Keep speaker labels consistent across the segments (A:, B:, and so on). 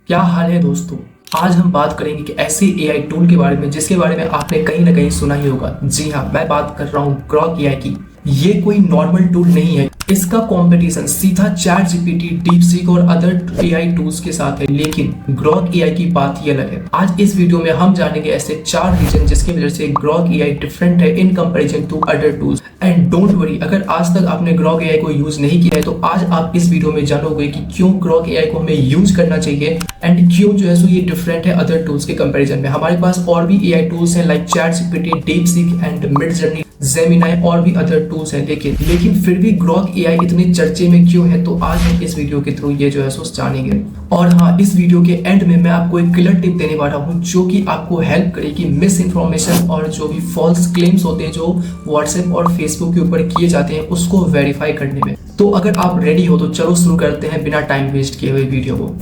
A: क्या हाल है दोस्तों। आज हम बात करेंगे कि ऐसे एआई टूल के बारे में जिसके बारे में आपने कहीं ना कहीं सुना ही होगा। जी हाँ, मैं बात कर रहा हूँ ग्रॉक एआई की। ये कोई नॉर्मल टूल नहीं है, इसका कंपटीशन सीधा चैट जीपीटी, डीपसीक और अदर एआई टूल्स के साथ है। लेकिन ग्रॉक एआई की बात ही अलग है। आज इस वीडियो में हम जानेंगे ऐसे 4 रीजन जिसकी वजह से ग्रॉक एआई डिफरेंट है in comparison to other tools. And don't worry, अगर आज तक आपने ग्रॉक एआई को यूज नहीं किया है तो आज आप इस वीडियो में जानोगे कि क्यों ग्रॉक एआई को हमें यूज करना चाहिए एंड क्यों जो है सो ये डिफरेंट है अदर टूल्स के कंपैरिजन में। हमारे पास और भी एआई टूल्स हैं like chat GPT, DeepSeek and Midjourney, Gemini और भी अदर टूल्स हैं। लेकिन फिर भी ग्रॉक एआई इतने चर्चे में क्यों है, तो आज हम इस वीडियो के थ्रू ये जो है सो जानेंगे। और हाँ, इस वीडियो के एंड में मैं आपको एक क्लियर टिप देने वाला हूँ जो कि आपको हेल्प करेगी मिस इन्फॉर्मेशन और जो भी फॉल्स क्लेम्स होते हैं जो व्हाट्सएप और फेसबुक के ऊपर किए जाते हैं उसको वेरीफाई करने में। तो अगर आप रेडी हो तो चलो शुरू करते हैं बिना टाइम वेस्ट किए हुए वीडियो को।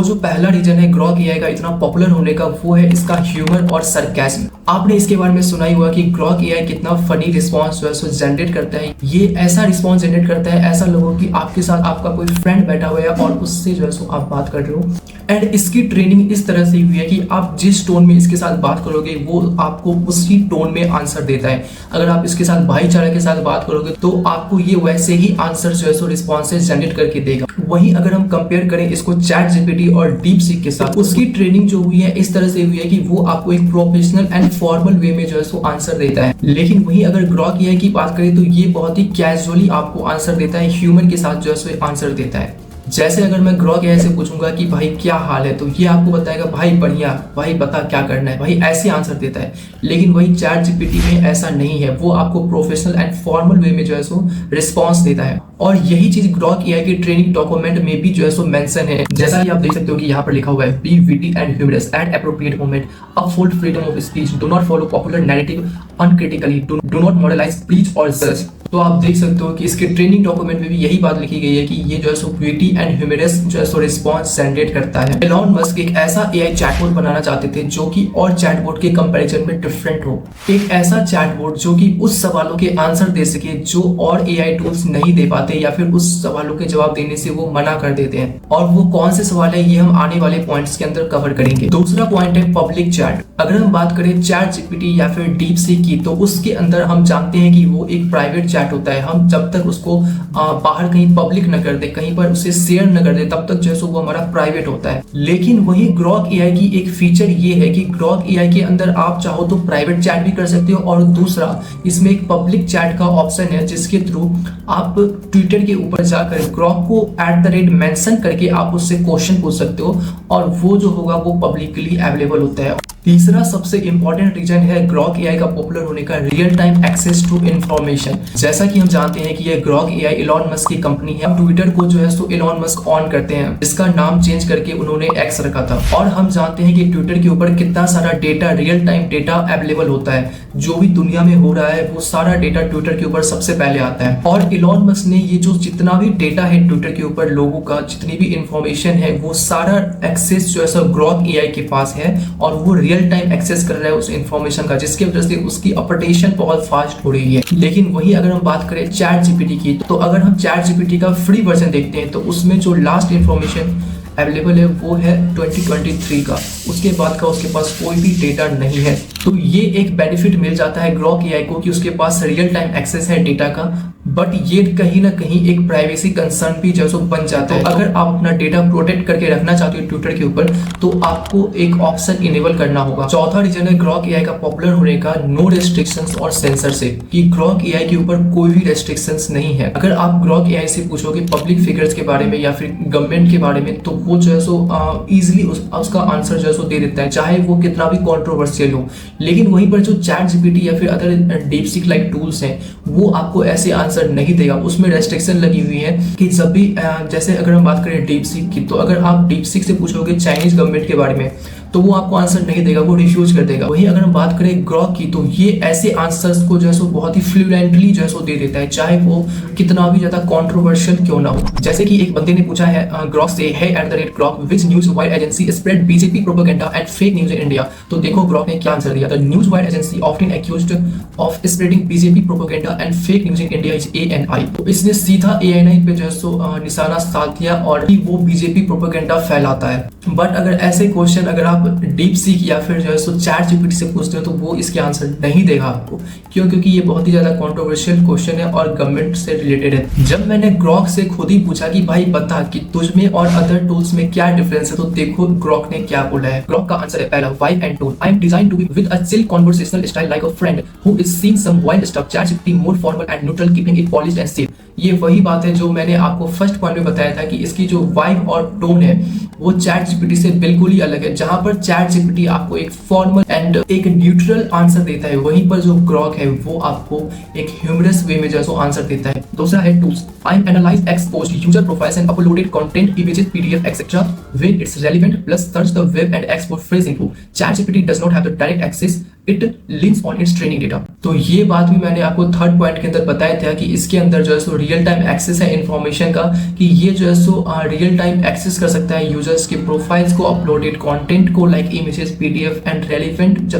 A: जो पहला रीजन है ग्रॉक एआई का इतना पॉपुलर होने का, वो है इसका ह्यूमर और सरकास्म। आपने इसके बारे में सुना ही हुआ कि ग्रॉक एआई कितना फनी रिस्पॉन्स जो है सो जनरेट करता है। ये ऐसा रिस्पॉन्स जनरेट करता है ऐसा लगो कि आपके साथ आपका कोई फ्रेंड बैठा हुआ है और उससे जो है सो आप बात कर रहे हो। एंड इसकी ट्रेनिंग इस तरह से हुई है कि आप जिस टोन में इसके साथ बात करोगे वो आपको उसी टोन में आंसर देता है। अगर आप इसके साथ भाईचारा के साथ बात करोगे तो आपको ये वैसे ही आंसर जो है सो रिस्पॉन्सेस जनरेट करके देगा। वहीं अगर हम कंपेयर करें इसको चैट जीपीटी और डीपसीक के साथ, उसकी ट्रेनिंग जो हुई है इस तरह से हुई है कि वो आपको एक प्रोफेशनल एंड फॉर्मल वे में जो है सो आंसर देता है। लेकिन वहीं अगर ग्रॉक एआई की बात करें तो ये बहुत ही कैजुअली आपको आंसर देता है, ह्यूमर के साथ जो है सो आंसर देता है। जैसे अगर मैं ग्रॉक एआई से पूछूंगा कि भाई क्या हाल है, तो ये आपको बताएगा भाई बढ़िया, भाई बता क्या करना है, भाई ऐसे आंसर देता है। लेकिन वही चैट जीपीटी में ऐसा नहीं है, वो आपको प्रोफेशनल एंड फॉर्मल वे में जो है सो रिस्पॉन्स देता है। और यही चीज ग्रॉक एआई की ट्रेनिंग डॉक्यूमेंट में भी जो है सो मेंशन है। जैसा कि आप देख सकते हो कि यहाँ पर लिखा हुआ है, be witty and humorous at appropriate moment, uphold freedom of speech, do not follow popular narrative uncritically, do not moralise preach और जज। तो आप देख सकते हो कि इसके ट्रेनिंग डॉक्यूमेंट में भी यही बात लिखी गई है कि ये जो है सो विटी एंड ह्यूमरस जो है सो रिस्पॉन्स जनरेट करता है। एलॉन मस्क एक ऐसा एआई चैटबॉट बनाना चाहते थे जो कि और चैटबॉट के कंपैरिजन में डिफरेंट हो। एक ऐसा चैटबॉट जो कि उस सवालों के आंसर दे सके जो और एआई टूल्स नहीं दे पाते या फिर उस सवालों के जवाब देने से वो मना कर देते हैं। और वो कौन से सवाल है ये हम आने वाले पॉइंट्स के अंदर कवर करेंगे। दूसरा पॉइंट है पब्लिक चैट। अगर हम बात करें चैट जीपीटी या फिर डीपसीक की, तो उसके अंदर हम जानते हैं कि वो एक प्राइवेट चैट होता है। हम जब तक उसको बाहर कहीं पब्लिक न कर दे, कहीं पर उसे शेयर न कर दे, तब तक जो है सो वो हमारा प्राइवेट होता है। लेकिन वही ग्रॉक एआई की एक फीचर ये है कि ग्रॉक एआई के अंदर आप चाहो तो प्राइवेट चैट भी कर सकते हो और दूसरा इसमें एक पब्लिक चैट का ऑप्शन है जिसके थ्रू आप ट्विटर के ऊपर जाकर ग्रॉक को @ मेंशन करके आप उससे क्वेश्चन पूछ सकते हो और वो जो होगा वो पब्लिकली अवेलेबल होता है। तीसरा सबसे इंपॉर्टेंट रीजन है ग्रॉक एआई का पॉपुलर होने का, real time access to information. जैसा कि हम जानते हैं कि ये ग्रॉक एआई एलॉन मस्क की कंपनी है। ट्विटर को जो है सो एलॉन मस्क ऑन करते हैं, इसका नाम चेंज करके उन्होंने एक्स रखा था। और हम जानते हैं कि ट्विटर के ऊपर कितना सारा data, real time data available होता है। जो भी दुनिया में हो रहा है वो सारा डेटा ट्विटर के ऊपर सबसे पहले आता है। और एलॉन मस्क ने ये जो जितना भी डेटा है ट्विटर के ऊपर, लोगों का जितनी भी इंफॉर्मेशन है, वो सारा एक्सेस जो है सो ग्रॉक एआई के पास है और वो रियल टाइम एक्सेस कर रहा है उस इंफॉर्मेशन का, जिसकी वजह से उसकी अपडेशन बहुत फास्ट हो रही है। लेकिन वही अगर हम बात करें चैट जीपीटी की, तो अगर हम चैट जीपीटी का फ्री वर्जन देखते हैं तो उसमें जो लास्ट इंफॉर्मेशन अवेलेबल है वो है 2023 का। उसके बाद का उसके पास कोई भी डेटा नहीं है। तो ये एक बेनिफिट मिल जाता है ग्रॉक एआई को कि उसके पास रियल टाइम एक्सेस है डेटा का, बट ये कहीं ना कहीं एक प्राइवेसी कंसर्न भी जो बन जाता है। अगर आप अपना डेटा प्रोटेक्ट करके रखना चाहते हो ट्विटर के ऊपर तो आपको एक ऑप्शन इनेबल करना होगा। चौथा रीजन है ग्रॉक एआई का पॉपुलर होने का, नो रेस्ट्रिक्शंस और सेंसरशिप, कि ग्रॉक एआई के ऊपर कोई भी रेस्ट्रिक्शंस नहीं है। अगर आप ग्रॉक एआई से पूछोगे पब्लिक फिगर्स के बारे में या फिर गवर्नमेंट के बारे में, तो वो जो है सो इजिली उसका आंसर जो है सो दे देता है, चाहे वो कितना भी कॉन्ट्रोवर्शियल हो। लेकिन वहीं पर जो चैट जीपीटी या फिर अदर डीपसीक लाइक टूल्स हैं वो आपको ऐसे आंसर नहीं देगा। उसमें रेस्ट्रिक्शन लगी हुई है कि जब भी जैसे अगर हम बात करें डीपसीक की, तो अगर आप डीपसीक से पूछोगे चाइनीज गवर्नमेंट के बारे में तो वो आपको आंसर नहीं देगा, वो रिफ्यूज कर देगा। वहीं अगर हम बात करें ग्रॉक की, तो ये ऐसे आंसर्स को जो है सो बहुत ही फ्लुएंटली जो है सो दे देता है, चाहे वो कितना भी ज्यादा कंट्रोवर्शियल क्यों ना हो। जैसे कि एक बंदे ने पूछा है ग्रॉक से, है @Grok which news wide agency spread BJP propaganda and fake news in India. तो देखो ग्रॉक ने क्या आंसर दिया। The news wide agency often accused of spreading BJP propaganda and fake news in India is ANI। तो इसने सीधा ANI पे जो है सो निशाना साध दिया और वो बीजेपी प्रोपेगेंडा फैलाता है। बट अगर ऐसे क्वेश्चन अगर आप डीप सीक या फिर जो है सो चैट जीपीटी से पूछते हो तो वो इसके आंसर नहीं देगा आपको। क्यों? क्योंकि ये बहुत ही ज्यादा कंट्रोवर्शियल क्वेश्चन है और गवर्नमेंट से रिलेटेड है। जब मैंने ग्रॉक से खुद ही पूछा कि भाई बता कि तुझ में और अदर टूल्स में क्या डिफरेंस है, तो देखो ग्रॉक ने क्या बोला है। ग्रॉक का आंसर है पहला, vibe and tone. I am designed to be with a chill conversational style like a friend who is seeing some wild stuff. Chat GPT more formal and neutral, keeping it polished and safe. ये वही बात है जो मैंने आपको first point में बताया था कि इसकी जो वाइब और टोन है वो चैट जीपीटी से बिल्कुल ही अलग है। जहां पर चैट जीपीटी आपको एक फॉर्मल एंड एक न्यूट्रल आंसर देता है, वहीं पर जो ग्रॉक है वो आपको एक ह्यूमरस वे में जो आंसर देता है। दूसरा है tools. I am analyse exposed user profiles and uploaded content, images, PDF etcetera when it's relevant, plus search the web and export phrase info. Chat GPT does not have the direct access, it leans on its training data. तो ये बात भी मैंने आपको third point के अंदर बताया था कि इसके अंदर जो है सो रियल टाइम एक्सेस है इन्फॉर्मेशन का, कि ये जो है सो रियल टाइम एक्सेस कर सकता है यूजर्स के प्रोफाइल्स को, अपलोडेड कंटेंट को like images, PDF and relevant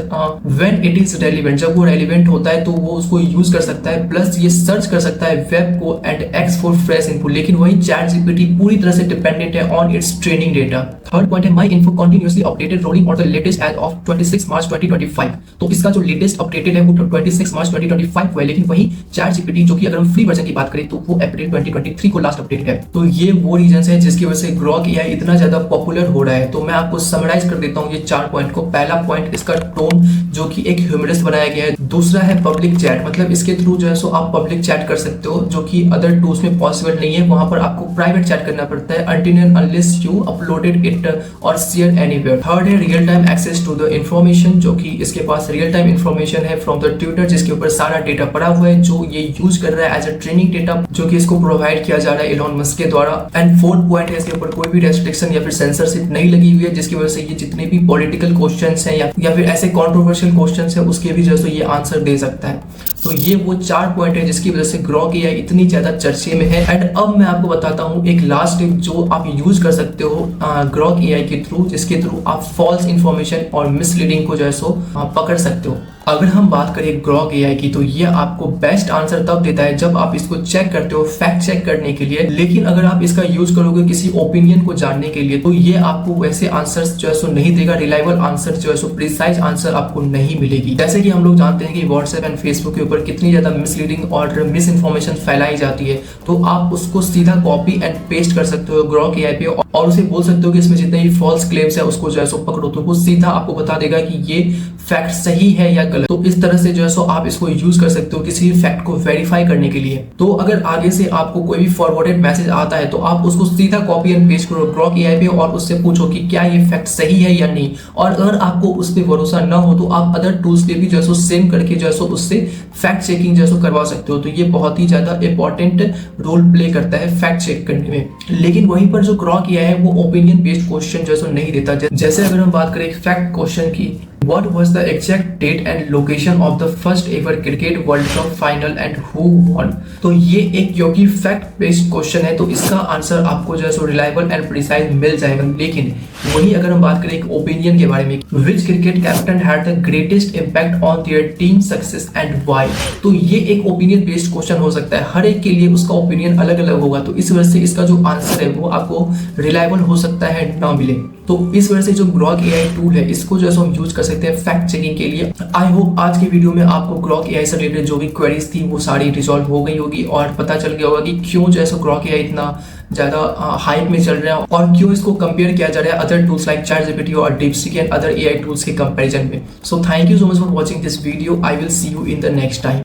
A: when it is relevant, जब वो रेलिवेंट होता है तो वो उसको यूज कर सकता है। प्लस ये सर्च कर सकता है वेब को एंड एक्सपोर्ट फ्रेश इनफो। लेकिन वही चैट जीपीटी पूरी तरह से डिपेंडेंट है on its training data. Third point है my info continuously updated rolling और द लेटेस्ट एज ऑफ 26 मार्च 2025। तो इसका जो लेटेस्ट अपडेटेड है वो 26 मार्च 2025 हुआ है। लेकिन वही चैट जीपीटी जो कि अगर हम फ्री वर्जन की बात करें तो वो अप्रैल 2023 को लास्ट अपडेट है। तो ये वो रीजंस है जिसकी वजह से ग्रॉक एआई इतना ज्यादा पॉपुलर हो रहा है। तो मैं आपको समराइज कर देता हूँ ये 4 पॉइंट को। पहला पॉइंट इसका टोन जो कि एक ह्यूमरस बनाया गया है। दूसरा है पब्लिक चैट, मतलब इसके थ्रू जो है सो आप पब्लिक चैट कर सकते हो जो कि अदर टूल्स में पॉसिबल नहीं है। वहां पर आपको प्राइवेट चैट करना पड़ता है until and unless you uploaded it और share anywhere। थर्ड है real time access to the information, जो कि इसके पास रियल टाइम इंफॉर्मेशन है फ्रॉम द ट्विटर, जिसके ऊपर सारा डेटा पड़ा हुआ है जो ये यूज कर रहा है एज अ ट्रेनिंग डेटा, जो कि इसको प्रोवाइड किया जा रहा है एलॉन मस्क के द्वारा। एंड फोर्थ पॉइंट है इसके ऊपर कोई भी रेस्ट्रिक्शन या फिर सेंसरशिप नहीं लगी हुई है, जिसकी वजह से ये जितने भी पॉलिटिकल क्वेश्चंस हैं या फिर ऐसे कंट्रोवर्शियल क्वेश्चंस है उसके भी जो है ये आंसर दे सकता है। तो ये वो 4 पॉइंट है जिसकी वजह से ग्रॉक एआई इतनी ज्यादा चर्चे में है। एंड अब मैं आपको बताता हूँ एक लास्ट टिप जो आप यूज कर सकते हो ग्रॉक एआई के थ्रू, जिसके थ्रू आप फॉल्स इंफॉर्मेशन और मिसलीडिंग को जो है सो पकड़ सकते हो। अगर हम बात करें ग्रॉक एआई की, तो ये आपको बेस्ट आंसर तब देता है जब आप इसको चेक करते हो फैक्ट चेक करने के लिए। लेकिन अगर आप इसका यूज करोगे किसी ओपिनियन को जानने के लिए तो ये आपको वैसे आंसर्स जो है सो नहीं देगा, रिलायबल आंसर जो है सो प्रिसाइज आंसर आपको नहीं मिलेगी। जैसे कि हम लोग जानते हैं कि व्हाट्सएप एंड फेसबुक के ऊपर कितनी ज्यादा मिसलीडिंग और मिस इन्फॉर्मेशन फैलाई जाती है, तो आप उसको सीधा कॉपी एंड पेस्ट कर सकते हो ग्रॉक एआई पे और उसे बोल सकते हो कि इसमें जितने भी फॉल्स क्लेम्स है उसको जो है सो पकड़ो, तो वो सीधा आपको बता देगा कि ये फैक्ट सही है या गलत। तो इस तरह से जो है सो आप इसको यूज कर सकते हो किसी फैक्ट को वेरीफाई करने के लिए। तो अगर आगे से आपको कोई भी फॉरवर्डेड मैसेज आता है तो आप उसको सीधा कॉपी एंड पेस्ट करो ग्रॉक एआई पे और उससे पूछो कि क्या ये फैक्ट सही है या नहीं। और अगर आपको उस पर भरोसा ना हो तो आप अदर टूल्स पे भी जो है सो सेम करके जो है सो उससे फैक्ट चेकिंग जो है सो करवा सकते हो। तो ये बहुत ही ज्यादा इंपॉर्टेंट रोल प्ले करता है फैक्ट चेक करने में। लेकिन वहीं पर जो ग्रॉक एआई है वो ओपिनियन बेस्ड क्वेश्चन जो है सो नहीं देता। जैसे अगर हम बात करें फैक्ट क्वेश्चन की, What was the exact date and location of the first ever cricket World Cup final and who won? तो ये एक क्योंकि फैक्ट बेस्ड क्वेश्चन है तो इसका आंसर आपको जो है सो रिलायबल एंड प्रिसाइज मिल जाएगा। लेकिन वही अगर हम बात करें एक ओपिनियन के बारे में, which cricket captain had the greatest impact on their team success and why? तो ये एक ओपिनियन बेस्ड क्वेश्चन हो सकता है, हर एक के लिए उसका ओपिनियन अलग अलग होगा। तो इस वजह से इसका जो आंसर है वो आपको रिलायबल हो सकता है ना मिले। तो इस वजह से जो ग्रॉक एआई टूल है इसको जो है हम यूज कर सकते हैं फैक्ट चेकिंग के लिए। आई होप आज की वीडियो में आपको ग्रॉक एआई से रिलेटेड जो भी क्वेरीज थी वो सारी रिजॉल्व हो गई होगी और पता चल गया होगा कि क्यों जो है ग्रॉक एआई इतना ज्यादा हाइप में चल रहा है और क्यों इसको कंपेयर किया जा रहा है other tools like chat GPT और DeepSeek and other AI tools के कंपैरिजन में। So thank you so much for watching this video. I will see you in the next time.